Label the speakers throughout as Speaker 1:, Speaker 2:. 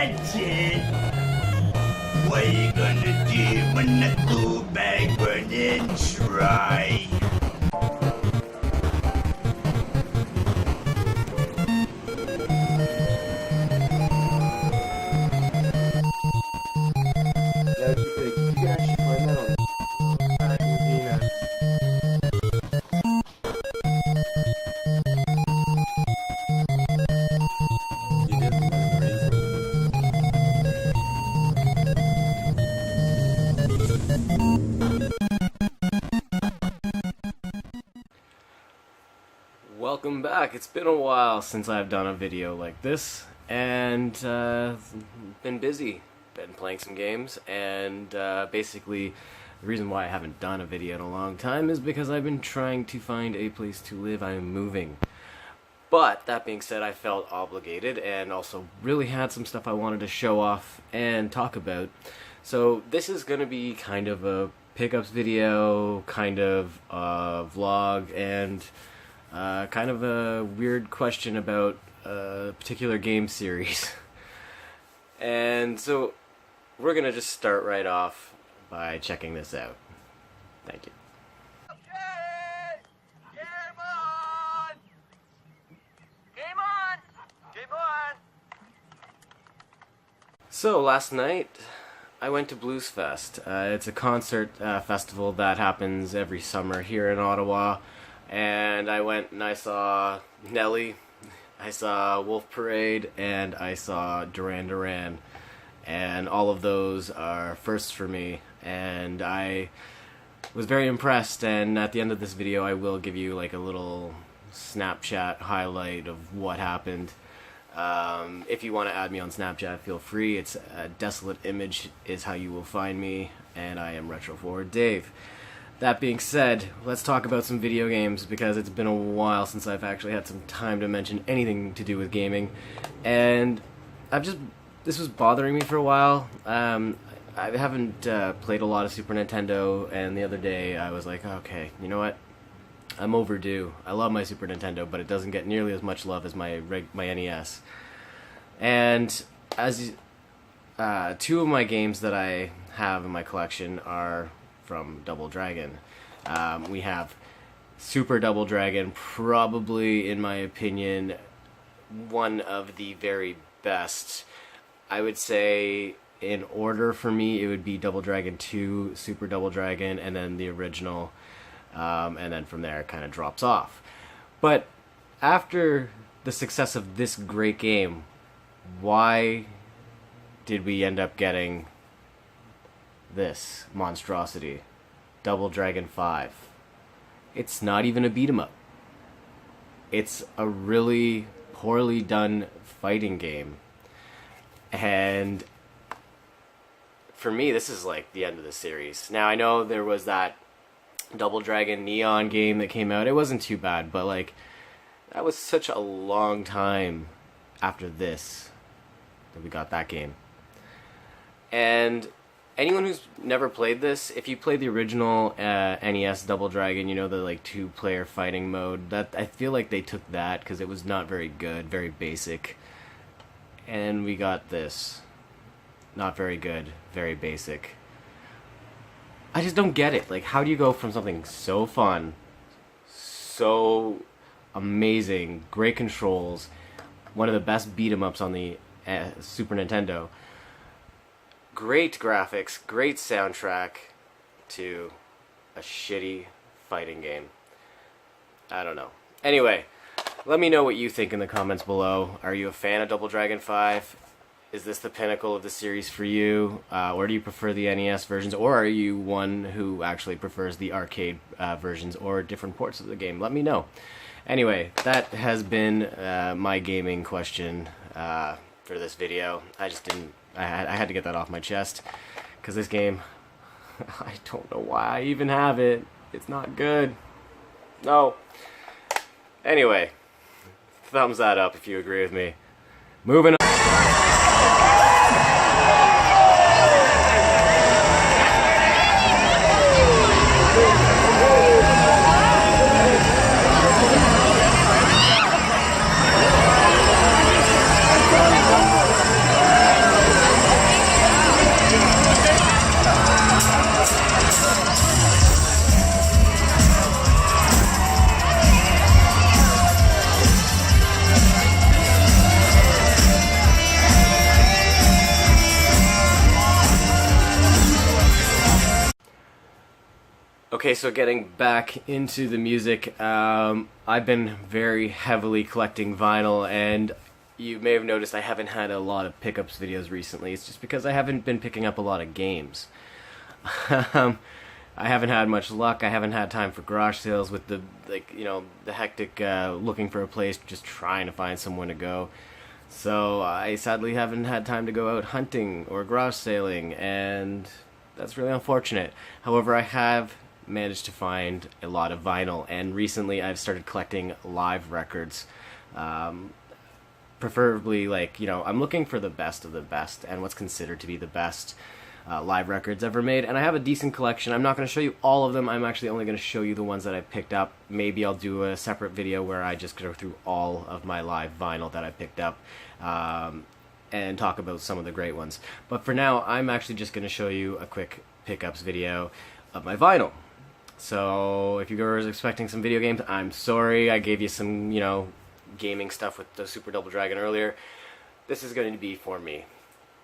Speaker 1: that's it. What you gonna do when the glue bag runs dry?
Speaker 2: Welcome back. It's been a while since I've done a video like this, and been busy. Been playing some games, and basically the reason why I haven't done a video in a long time is because I've been trying to find a place to live. I'm moving. But that being said, I felt obligated and also really had some stuff I wanted to show off and talk about. So this is going to be kind of a pickups video, kind of a vlog, and kind of a weird question about a particular game series. And so we're gonna just start right off by checking this out. Thank you.
Speaker 3: Okay! Game on! Game on! Game on!
Speaker 2: So last night I went to Blues Fest. It's a concert festival that happens every summer here in Ottawa. And I went and I saw Nelly, I saw Wolf Parade, and I saw Duran Duran. And all of those are firsts for me. And I was very impressed, and at the end of this video I will give you like a little Snapchat highlight of what happened. If you want to add me on Snapchat, feel free. It's Desolate Image is how you will find me, and I am Retro Forward Dave. That being said, let's talk about some video games, because it's been a while since I've actually had some time to mention anything to do with gaming, and this was bothering me for a while. I haven't played a lot of Super Nintendo, and the other day I was like, okay, you know what? I'm overdue. I love my Super Nintendo, but it doesn't get nearly as much love as my NES. And as two of my games that I have in my collection are from Double Dragon. We have Super Double Dragon, probably, in my opinion, one of the very best. I would say, in order for me, it would be Double Dragon 2, Super Double Dragon, and then the original, and then from there it kind of drops off. But after the success of this great game, why did we end up getting this monstrosity, Double Dragon 5? It's not even a beat-em-up. It's a really poorly done fighting game. And for me, this is like the end of the series. Now, I know there was that Double Dragon Neon game that came out. It wasn't too bad, but like, that was such a long time after this that we got that game. And anyone who's never played this, if you played the original NES Double Dragon, you know, the like 2-player fighting mode, that I feel like they took that because it was not very good, very basic. And we got this. Not very good, very basic. I just don't get it. Like, how do you go from something so fun, so amazing, great controls, one of the best beat-em-ups on the Super Nintendo, great graphics, great soundtrack, to a shitty fighting game? I don't know. Anyway, let me know what you think in the comments below. Are you a fan of Double Dragon 5? Is this the pinnacle of the series for you? Or do you prefer the NES versions? Or are you one who actually prefers the arcade versions or different ports of the game? Let me know. Anyway, that has been my gaming question for this video. I had to get that off my chest, because this game, I don't know why I even have it. It's not good. No. Anyway, thumbs that up if you agree with me. Moving on. Okay, so getting back into the music, I've been very heavily collecting vinyl, and you may have noticed I haven't had a lot of pickups videos recently. It's just because I haven't been picking up a lot of games. I haven't had much luck. I haven't had time for garage sales with the the hectic looking for a place, just trying to find someone to go. So I sadly haven't had time to go out hunting or garage sailing, and that's really unfortunate. However, I have managed to find a lot of vinyl, and recently I've started collecting live records. Preferably, I'm looking for the best of the best and what's considered to be the best live records ever made, and I have a decent collection. I'm not going to show you all of them. I'm actually only going to show you the ones that I picked up. Maybe I'll do a separate video where I just go through all of my live vinyl that I picked up and talk about some of the great ones. But for now, I'm actually just going to show you a quick pickups video of my vinyl. So if you were expecting some video games, I'm sorry. I gave you some, gaming stuff with the Super Double Dragon earlier. This is going to be for me.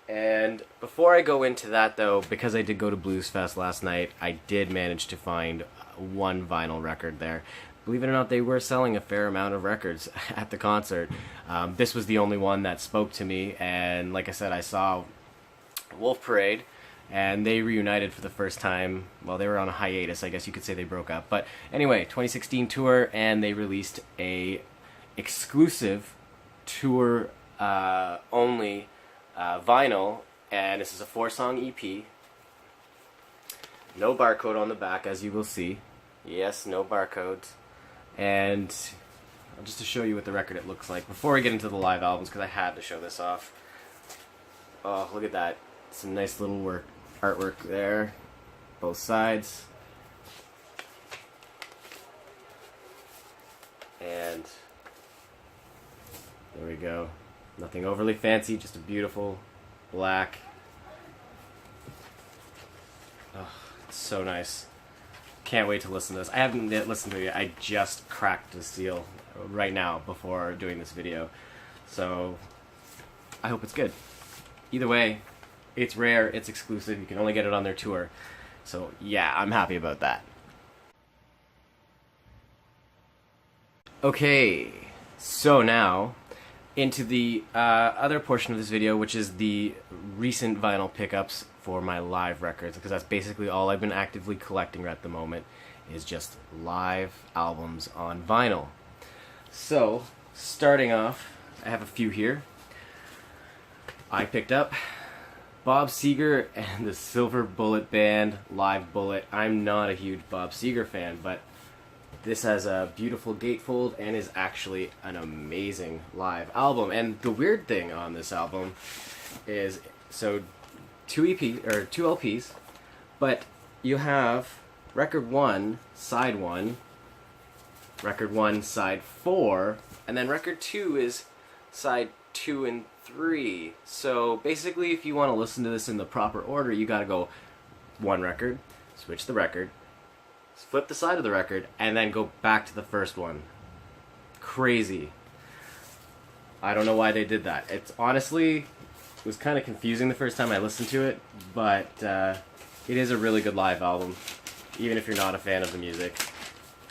Speaker 2: And before I go into that, though, because I did go to Blues Fest last night, I did manage to find one vinyl record there. Believe it or not, they were selling a fair amount of records at the concert. This was the only one that spoke to me, and like I said, I saw Wolf Parade, and they reunited for the first time. Well, they were on a hiatus. I guess you could say they broke up. But anyway, 2016 tour, and they released a exclusive tour only vinyl, and this is a 4-song EP. No barcode on the back, as you will see. Yes, no barcodes. And just to show you what the record it looks like before I get into the live albums, because I had to show this off. Oh, look at that. Some nice little artwork there, both sides. And there we go. Nothing overly fancy, just a beautiful black. Oh, it's so nice. Can't wait to listen to this. I haven't yet listened to it yet. I just cracked the seal right now before doing this video. So I hope it's good. Either way, it's rare, it's exclusive, you can only get it on their tour. So yeah, I'm happy about that. Okay, so now into the other portion of this video, which is the recent vinyl pickups for my live records, because that's basically all I've been actively collecting at the moment, is just live albums on vinyl. So, starting off, I have a few here. I picked up Bob Seger and the Silver Bullet Band Live Bullet. I'm not a huge Bob Seger fan, but this has a beautiful gatefold and is actually an amazing live album. And the weird thing on this album is, so two LPs, but you have record 1, side 1, record 1, side 4, and then record 2 is side 2 and 3. So basically, if you want to listen to this in the proper order, you gotta go one record, switch the record, flip the side of the record, and then go back to the first one. Crazy. I don't know why they did that. It's honestly was kind of confusing the first time I listened to it, but it is a really good live album. Even if you're not a fan of the music,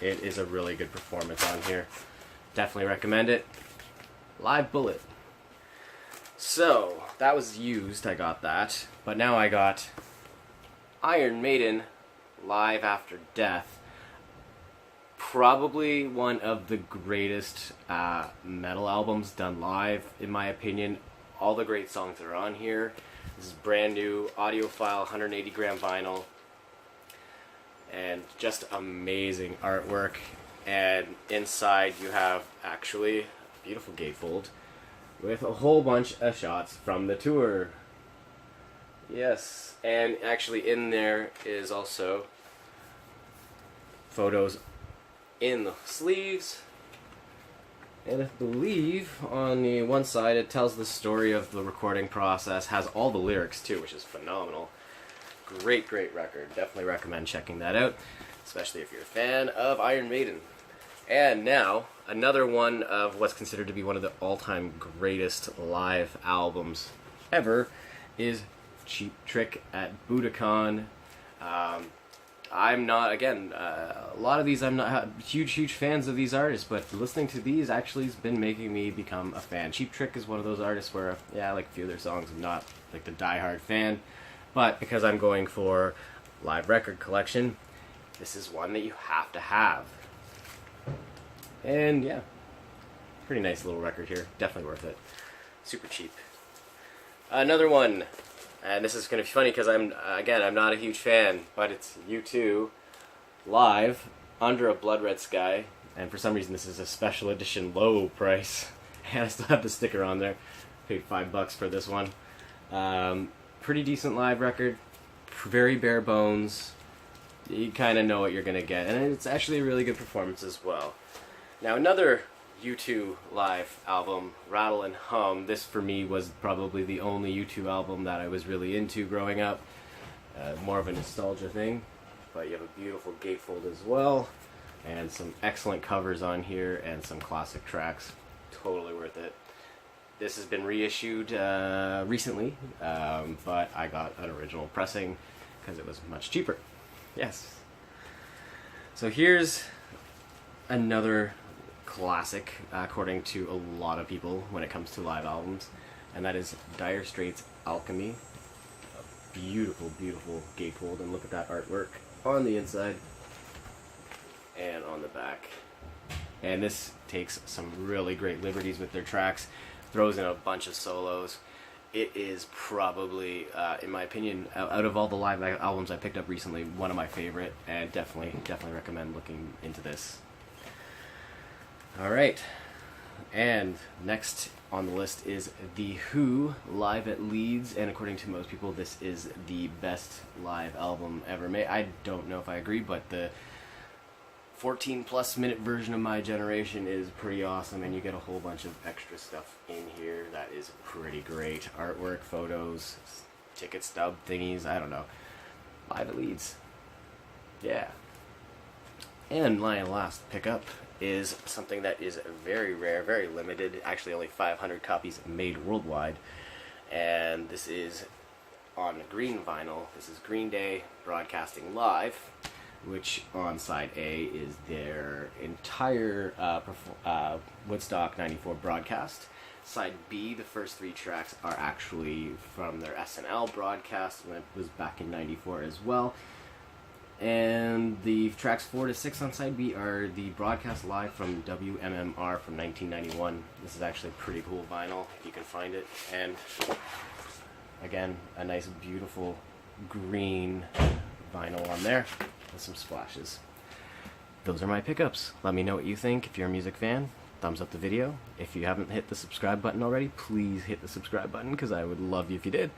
Speaker 2: it is a really good performance on here. Definitely recommend it. Live Bullet. So, that was used, I got that. But now I got Iron Maiden Live After Death. Probably one of the greatest metal albums done live, in my opinion. All the great songs are on here. This is brand new audiophile 180 gram vinyl, and just amazing artwork. And inside you have actually a beautiful gatefold with a whole bunch of shots from the tour. Yes, and actually in there is also photos in the sleeves. And I believe on the one side it tells the story of the recording process, has all the lyrics too, which is phenomenal. Great, great record. Definitely recommend checking that out, especially if you're a fan of Iron Maiden. And now, another one of what's considered to be one of the all-time greatest live albums ever is Cheap Trick at Budokan. I'm not, again, a lot of these I'm not huge fans of these artists, but listening to these actually has been making me become a fan. Cheap Trick is one of those artists where, yeah, I like a few of their songs. I'm not like the diehard fan, but because I'm going for live record collection, this is one that you have to have. And yeah, pretty nice little record here. Definitely worth it. Super cheap. Another one. And this is going to be funny because I'm not a huge fan, but it's U2 live under a blood red sky, and for some reason this is a special edition low price, and I still have the sticker on there. Paid $5 for this one. Pretty decent live record, very bare bones. You kind of know what you're going to get, and it's actually a really good performance as well. Now another U2 live album, Rattle and Hum. This for me was probably the only U2 album that I was really into growing up. More of a nostalgia thing, but you have a beautiful gatefold as well, and some excellent covers on here, and some classic tracks. Totally worth it. This has been reissued recently, but I got an original pressing because it was much cheaper. Yes. So here's another classic, according to a lot of people when it comes to live albums, and that is Dire Straits' Alchemy. A beautiful gatefold, and look at that artwork on the inside and on the back. And this takes some really great liberties with their tracks, throws in a bunch of solos. It is probably, in my opinion, out of all the live albums I picked up recently, one of my favorite, and definitely recommend looking into this. Alright, and next on the list is The Who, live at Leeds, and according to most people this is the best live album ever made. I don't know if I agree, but the 14 plus minute version of My Generation is pretty awesome, and you get a whole bunch of extra stuff in here that is pretty great. Artwork, photos, ticket stub thingies, I don't know. Live at Leeds. Yeah. And my last pickup is something that is very rare, very limited, actually only 500 copies made worldwide, and this is on green vinyl. This is Green Day Broadcasting Live, which on side A is their entire Woodstock 94 broadcast. Side B, the first 3 tracks are actually from their SNL broadcast, and that was back in 94 as well. And the tracks 4 to 6 on side B are the broadcast live from WMMR from 1991. This is actually pretty cool vinyl, if you can find it. And again, a nice, beautiful green vinyl on there with some splashes. Those are my pickups. Let me know what you think. If you're a music fan, thumbs up the video. If you haven't hit the subscribe button already, please hit the subscribe button, because I would love you if you did.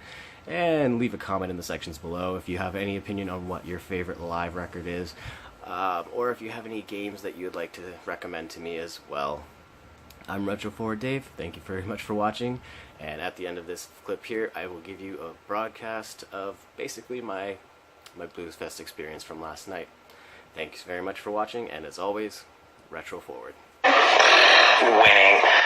Speaker 2: And leave a comment in the sections below if you have any opinion on what your favorite live record is, or if you have any games that you'd like to recommend to me as well. I'm Retro Forward Dave. Thank you very much for watching, and at the end of this clip here, I will give you a broadcast of basically my Blues Fest experience from last night. Thanks very much for watching, and as always, Retro Forward.
Speaker 4: Winning.